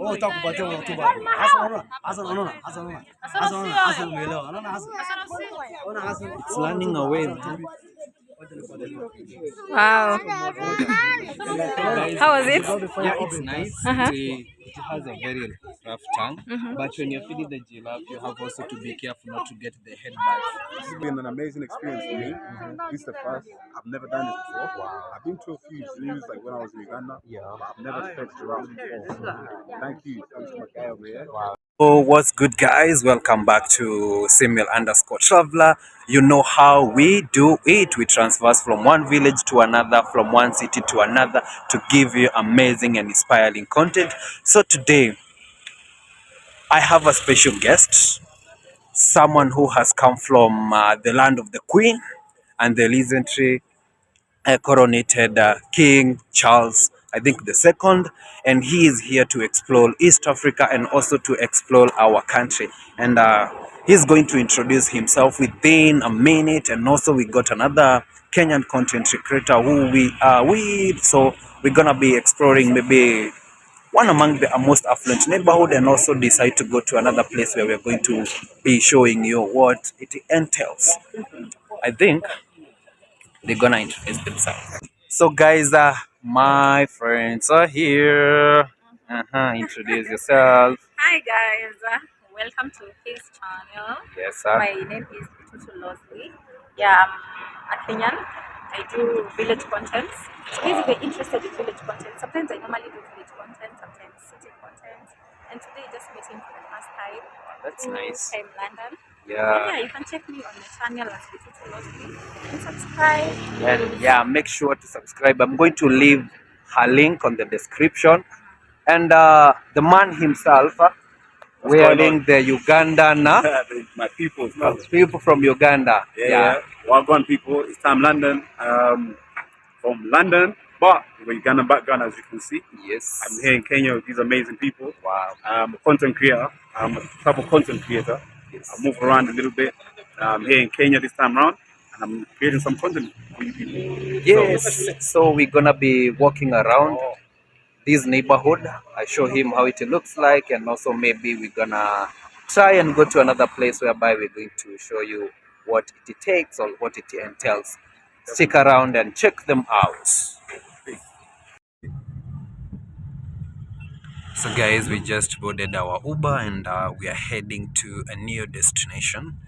Oh, talk about your two bad. It's running away, man. Wow. Guys, How was it? yeah, it's nice. It has a very rough tongue, but when you're feeding the giraffe, you have also to be careful not to get the head bite. This has been an amazing experience for me. This is the first. I've never done this before. Wow. I've been to a few zoos, like when I was in Uganda. Yeah. But I've never fed giraffe before. Thank you. Thanks to my guy over here. Wow. So what's good, guys? Welcome back to sureal_traveler. You know how we do it. We transverse from one village to another, from one city to another, to give you amazing and inspiring content. So today I have a special guest, someone who has come from the land of the Queen and the recently coronated King Charles, I think the second, and he is here to explore East Africa and also to explore our country. And he's going to introduce himself within a minute. And also we got another Kenyan content creator who we are with. So we're gonna be exploring maybe one among the most affluent neighborhood, and also decide to go to another place where we're going to be showing you what it entails. I think they're gonna introduce themselves. So guys, my friends are here. Introduce yourself. Hi guys, welcome to his channel. Yes, sir. My name is Tutu Losley. Yeah, I'm a Kenyan. I do village content. So basically interested in village content. Sometimes I normally do village content, sometimes city content. And today just meeting for the first time. That's nice. I'm London. Yeah. And you can check me on the channel as Tutu Losley and subscribe. And yeah, make sure to subscribe. I'm going to leave her link on the description. And the man himself, wearing the Ugandan, My people. people from Uganda. Yeah. Wagwan people. It's time London. From London, but with Ugandan background, as you can see. Yes. I'm here in Kenya with these amazing people. Wow. I'm a content creator. I'm a travel content creator. Yes. I move around a little bit. I'm here in Kenya this time around, and I'm creating some content for you people. Yes. So we're gonna be walking around this neighborhood. I show him how it looks like, and also maybe we're gonna try and go to another place whereby we're going to show you what it takes or what it entails. Stick around and check them out. So guys, we just boarded our Uber, and we are heading to a new destination.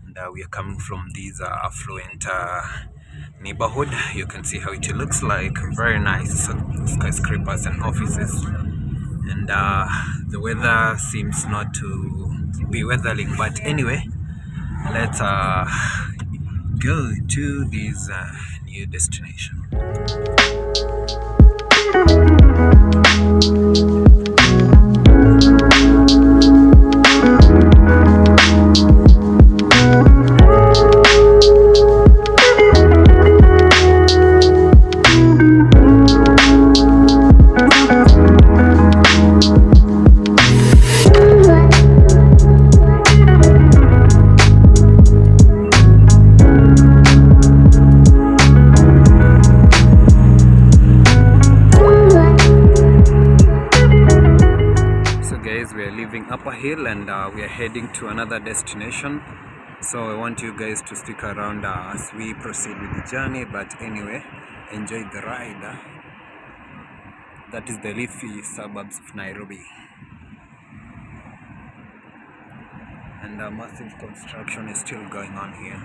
And we are coming from this affluent neighborhood. You can see how it looks like. Very nice skyscrapers and offices. And the weather seems not to be weathering, but anyway, let's go to this new destination. Hill, and we are heading to another destination, so I want you guys to stick around as we proceed with the journey. But anyway, enjoy the ride. That is the leafy suburbs of Nairobi, and massive construction is still going on here.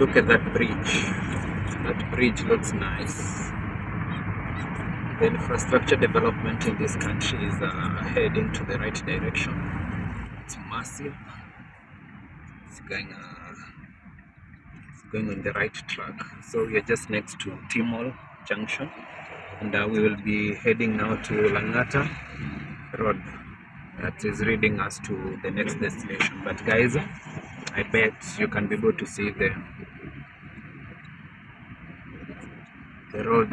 look at that bridge. That bridge looks nice. The infrastructure development in this country is heading to the right direction. It's massive. It's going on the right track. So we are just next to Timol Junction, and we will be heading now to Langata Road. That is leading us to the next destination. But guys, I bet you can be able to see the road.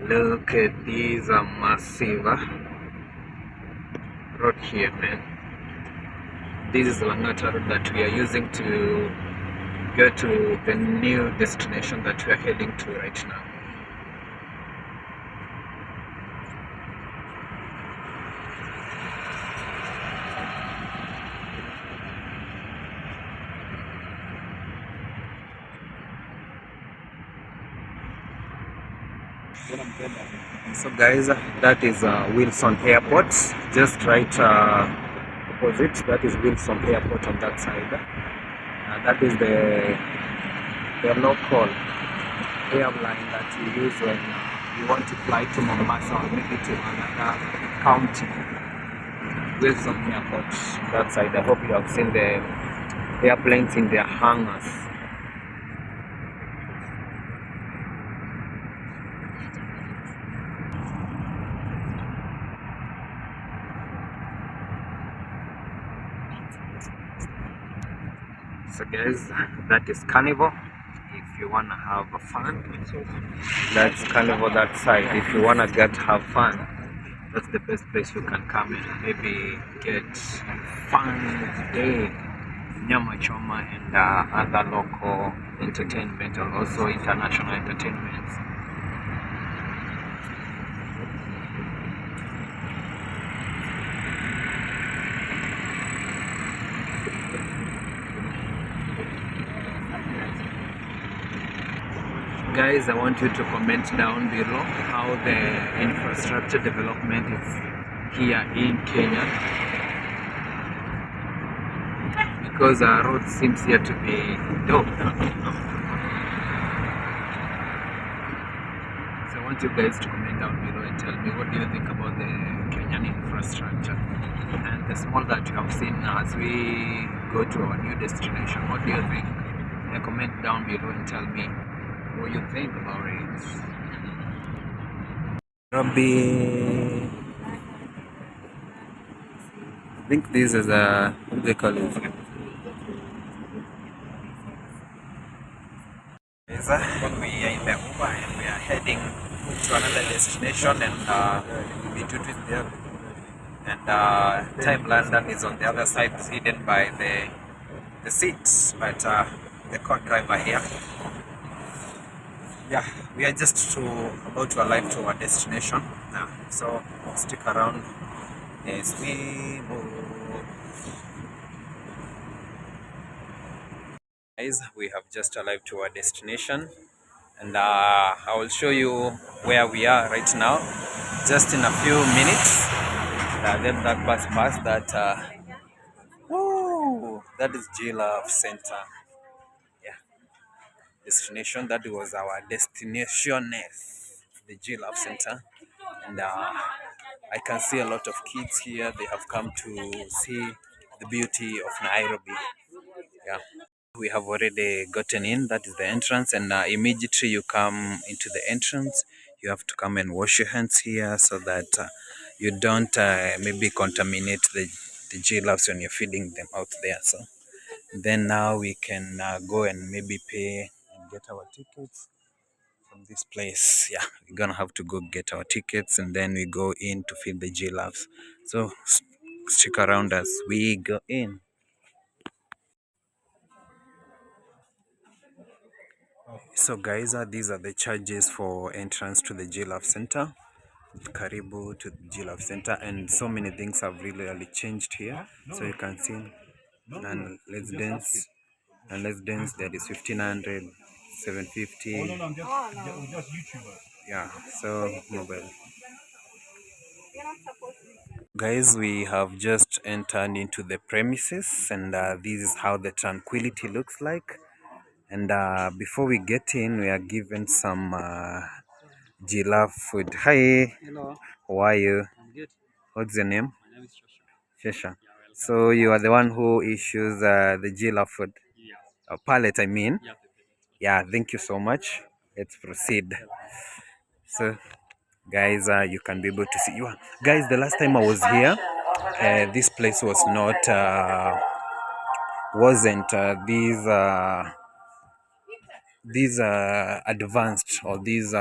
Look at these massive road here, man. This is Langata Road that we are using to go to the new destination that we are heading to right now. So guys, that is Wilson Airport, just right opposite. That is Wilson Airport on that side. That is the local airline that you use when you want to fly to Mombasa or maybe to another county. Wilson Airport, that side. I hope you have seen the airplanes in their hangars. So guys, that is Carnival. If you wanna have fun, that's Carnival that side. If you wanna have fun, that's the best place you can come and maybe get fun day, nyama choma, and other local entertainment and also international entertainments. Guys, I want you to comment down below how the infrastructure development is here in Kenya, because our road seems here to be dope. So I want you guys to comment down below and tell me, what do you think about the Kenyan infrastructure and the small that you have seen as we go to our new destination? What do you think? Comment down below and tell me what you think about it. Nairobi. I think this is what they call it. We are in the Uber and we are heading to another destination, and Bitutu is there, and Time London is on the other side, hidden by the seats, but the co-driver here. Yeah, we are just about to arrive to our destination now, so stick around as we move. Guys, we have just arrived to our destination, and I will show you where we are right now, just in a few minutes. Then that bus pass that that is Giraffe Centre. Destination, that was our destination, the Giraffe Centre, and I can see a lot of kids here. They have come to see the beauty of Nairobi. Yeah, we have already gotten in. That is the entrance, and immediately you come into the entrance, you have to come and wash your hands here so that you don't maybe contaminate the giraffes when you're feeding them out there. So then now we can go and maybe pay and get our tickets from this place. Yeah, we're gonna have to go get our tickets and then we go in to feed the giraffes. So stick around as we go in. So guys, these are the charges for entrance to the Giraffe Centre. Karibu to the Giraffe Centre, and so many things have really changed here. So you can see non-residents, there is 1500, 750. Yeah, so mobile. Guys, we have just entered into the premises, and this is how the tranquility looks like. And before we get in, we are given some giraffe food. Hi, Hello, how are you? I'm good. What's your name? My name is Joshua. Shesha. So you are the one who issues the giraffe food, Yeah. pallet, I mean. Yeah. Yeah, thank you so much. Let's proceed. So, guys, you can be able to see you. Guys, the last time I was here, this place was not wasn't these advanced or these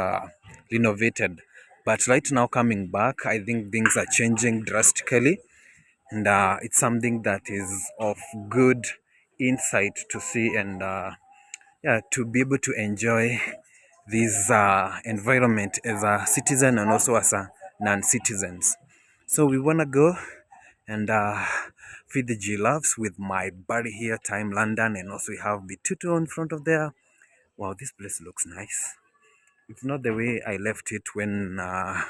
renovated, but right now coming back, I think things are changing drastically, and it's something that is of good insight to see, and yeah, to be able to enjoy this environment as a citizen and also as a non-citizens. So we want to go and feed the giraffes with my buddy here, Time London, and also we have Bituto in front of there. Wow, this place looks nice. It's not the way I left it when I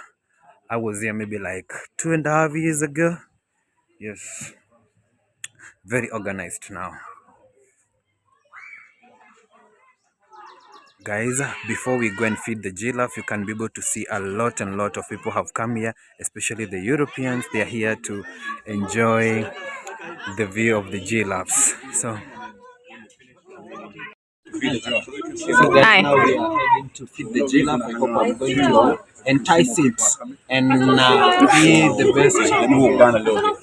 was here maybe like 2.5 years ago. Yes, very organized now. Guys, before we go and feed the giraffe, you can be able to see a lot and lot of people have come here, especially the Europeans. They are here to enjoy the view of the giraffes. So guys, Hi. now we are heading to feed the giraffe. I hope I'm going to entice it and be the best. Let me walk down a little bit.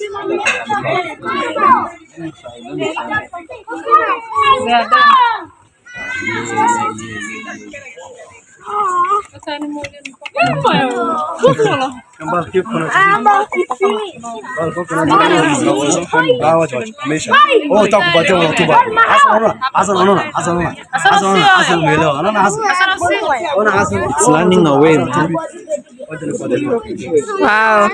We are done. It's running away. Wow.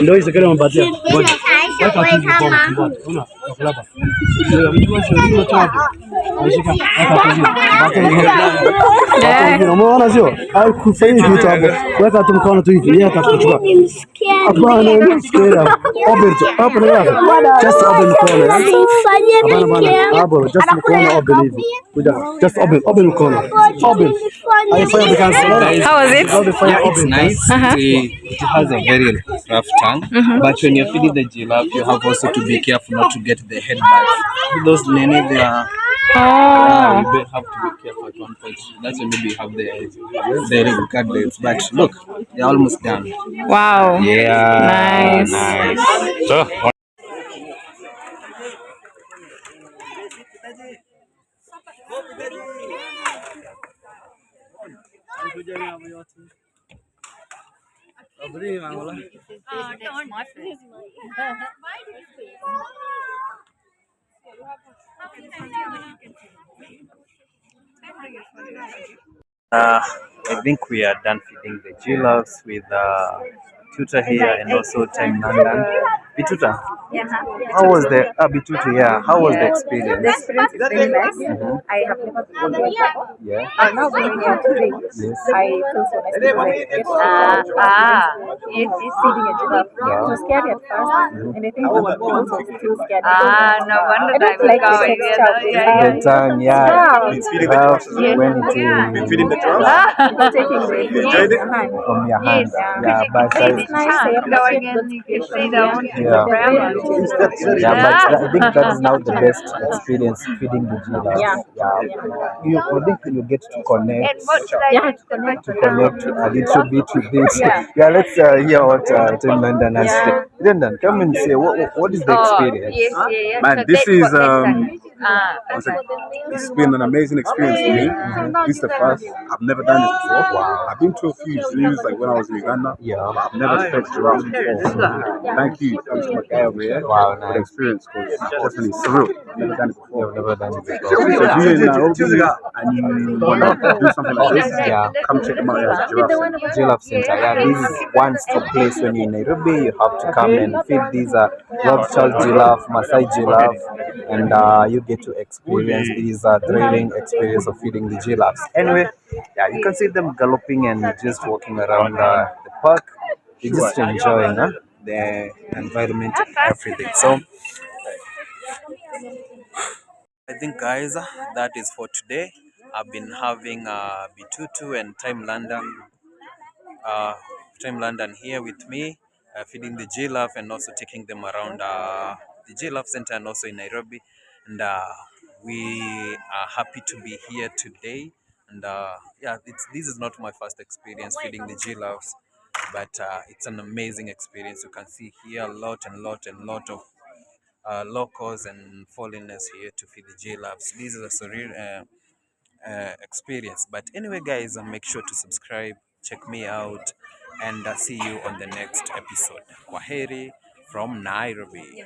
Ndio hizo kile mpatia. Weka tu mkono tumboni. Una hapa. Unaona sio? Au kufanya kitu hapo. Weka tu mkono tu hivi. Yeye atakuchukua. Hapana, msikia. Open hapo na yako. Just open mkono. Hapana. Hapo just mkono open hivi. Kuja. Just open mkono. Open. How was it? Yeah, it's nice. It has a very rough tongue, but when you're feeding the giraffe, you have also to be careful not to get the head bugs. Those nene, they are. Yeah, you have to be careful at one point. That's when maybe you have the regardless. But look, they're almost done. Wow. Yeah, Nice. So. I think we are done feeding the giraffes with Tuta here and also Time London. Bituta, Yeah. how was the Bituta? Yeah, how was the experience? The experience is very nice. I have never been there before. Yeah. Now being here today, Yes. I feel so nice because I get to feeding a giraffe. It was scary at first, and I think we were also still scared. No wonder I don't like the texture of the The tongue, yeah. Yeah. It's rough when it is Feeding the giraffes. taking the You enjoyed it? hand. from your hand. Yes. Yeah, but It's nice. I appreciate those creations. Yeah. They're very beautiful. Yeah, but I think that's now the best experience feeding the giraffes. Yeah. I think you get to connect Yeah, to connect. a little bit with this. Yeah. Yeah, let's hear what Tim London has to say. London, come and say what is the experience? Yes. Man, So this that is was excellent. this has been an amazing experience for me. This is the first. I've never done this before. Wow. I've been to a few zoos like when I was in Uganda. Yeah. But I've never fed giraffes before. Thank you, thanks to my guy over here. Wow, for the nice. experience because it's definitely surreal. I've never done it before. You've never done it So before. if you're in Nairobi and you want to do something like this, Yeah. come check them out at Giraffe Centre. Giraffe Centre. Yeah, this is one stop place when you're in Nairobi. You have to come and feed these lobster giraffe, Maasai giraffe, and you get to experience these thrilling experience of feeding the giraffes. Anyway, yeah, you can see them galloping and just walking around the park. We're just enjoying the environment and everything. So I think, guys, that is for today. I've been having Bitutu and uh, Time London here with me, feeding the giraffe and also taking them around the Giraffe Centre and also in Nairobi. And we are happy to be here today. And yeah, this is not my first experience feeding the giraffes, but it's an amazing experience. You can see here a lot of locals and foreigners here to feed the giraffes. This is a surreal experience. But anyway, guys, make sure to subscribe, check me out, and see you on the next episode. Kwaheri from Nairobi.